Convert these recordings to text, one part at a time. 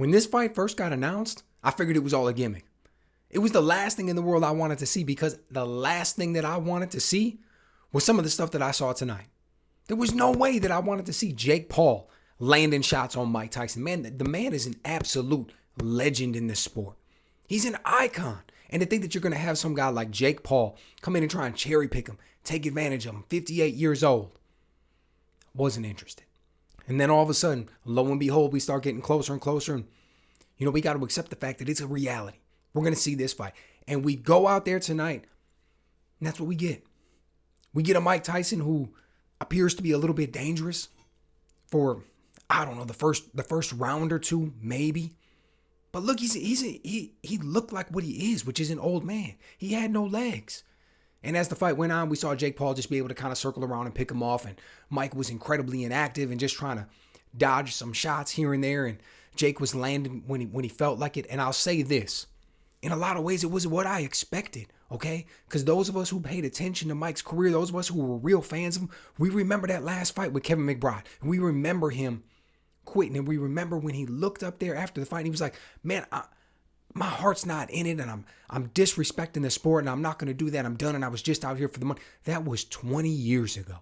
When this fight first got announced, I figured it was all a gimmick. It was the last thing in the world I wanted to see, because the last thing that I wanted to see was some of the stuff that I saw tonight. There was no way that I wanted to see Jake Paul landing shots on Mike Tyson. Man, the man is an absolute legend in this sport. He's an icon. And to think that you're going to have some guy like Jake Paul come in and try and cherry pick him, take advantage of him, 58 years old, wasn't interested. And then all of a sudden, lo and behold, we start getting closer and closer. And, we got to accept the fact that it's a reality. We're going to see this fight. And we go out there tonight, and that's what we get. We get a Mike Tyson who appears to be a little bit dangerous for, I don't know, the first round or two, maybe. But look, he looked like what he is, which is an old man. He had no legs. And as the fight went on, we saw Jake Paul just be able to kind of circle around and pick him off. And Mike was incredibly inactive and just trying to dodge some shots here and there. And Jake was landing when he felt like it. And I'll say this. In a lot of ways, it was what I expected, okay? Because those of us who paid attention to Mike's career, those of us who were real fans of him, we remember that last fight with Kevin McBride. And we remember him quitting. And we remember when he looked up there after the fight, and he was like, man, my heart's not in it, and I'm disrespecting the sport, and I'm not going to do that. I'm done, and I was just out here for the money. That was 20 years ago.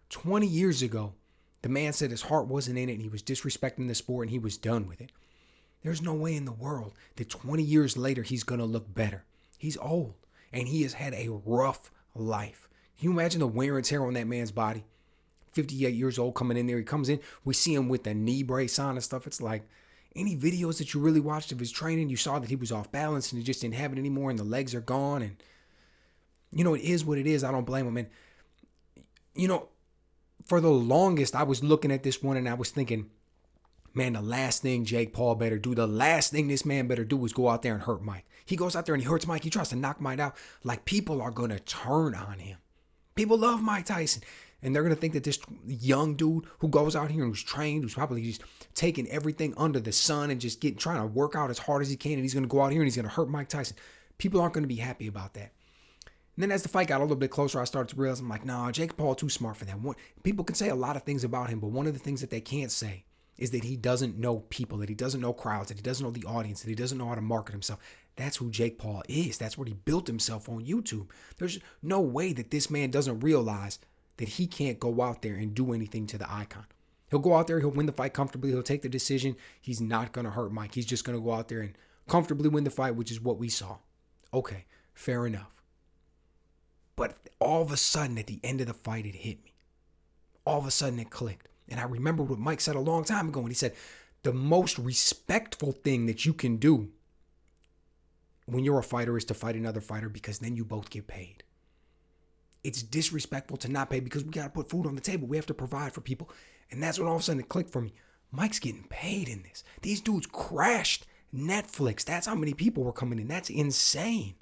20 years ago, the man said his heart wasn't in it, and he was disrespecting the sport, and he was done with it. There's no way in the world that 20 years later he's going to look better. He's old, and he has had a rough life. Can you imagine the wear and tear on that man's body? 58 years old coming in there. He comes in. We see him with the knee brace on and stuff. It's like any videos that you really watched of his training, you saw that he was off balance and he just didn't have it anymore, and the legs are gone. And, it is what it is. I don't blame him. And, for the longest, I was looking at this one and I was thinking, man, the last thing Jake Paul better do, the last thing this man better do is go out there and hurt Mike. He goes out there and he hurts Mike. He tries to knock Mike out. Like, people are going to turn on him. People love Mike Tyson. And they're going to think that this young dude who goes out here and who's trained, who's probably just taking everything under the sun and just trying to work out as hard as he can, and he's going to go out here and he's going to hurt Mike Tyson. People aren't going to be happy about that. And then as the fight got a little bit closer, I started to realize, I'm like, nah, Jake Paul too smart for that. People can say a lot of things about him, but one of the things that they can't say is that he doesn't know people, that he doesn't know crowds, that he doesn't know the audience, that he doesn't know how to market himself. That's who Jake Paul is. That's what he built himself on YouTube. There's no way that this man doesn't realize that he can't go out there and do anything to the icon. He'll go out there, he'll win the fight comfortably, he'll take the decision. He's not going to hurt Mike. He's just going to go out there and comfortably win the fight, which is what we saw. Okay, fair enough. But all of a sudden, at the end of the fight, it hit me. All of a sudden, it clicked. And I remember what Mike said a long time ago, and he said, the most respectful thing that you can do when you're a fighter is to fight another fighter, because then you both get paid. It's disrespectful to not pay, because we got to put food on the table. We have to provide for people. And that's when all of a sudden it clicked for me. Mike's getting paid in this. These dudes crashed Netflix. That's how many people were coming in. That's insane.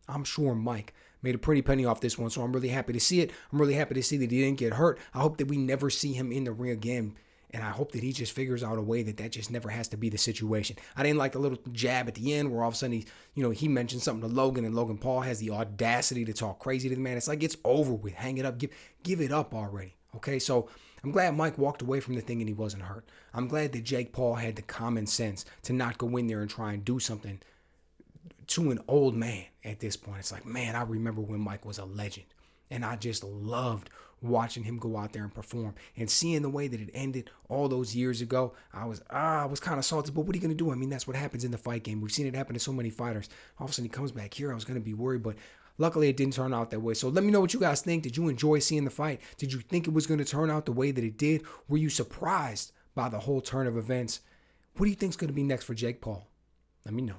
I'm sure Mike made a pretty penny off this one, so I'm really happy to see it. I'm really happy to see that he didn't get hurt. I hope that we never see him in the ring again. And I hope that he just figures out a way that just never has to be the situation. I didn't like the little jab at the end where all of a sudden he mentioned something to Logan, and Logan Paul has the audacity to talk crazy to the man. It's like, it's over with. Hang it up. Give it up already. Okay, so I'm glad Mike walked away from the thing and he wasn't hurt. I'm glad that Jake Paul had the common sense to not go in there and try and do something to an old man at this point. It's like, man, I remember when Mike was a legend. And I just loved watching him go out there and perform, and seeing the way that it ended all those years ago. I was kind of salty, but what are you going to do? I mean, that's what happens in the fight game. We've seen it happen to so many fighters. All of a sudden he comes back here. I was going to be worried, but luckily it didn't turn out that way. So let me know what you guys think. Did you enjoy seeing the fight? Did you think it was going to turn out the way that it did? Were you surprised by the whole turn of events? What do you think is going to be next for Jake Paul? Let me know.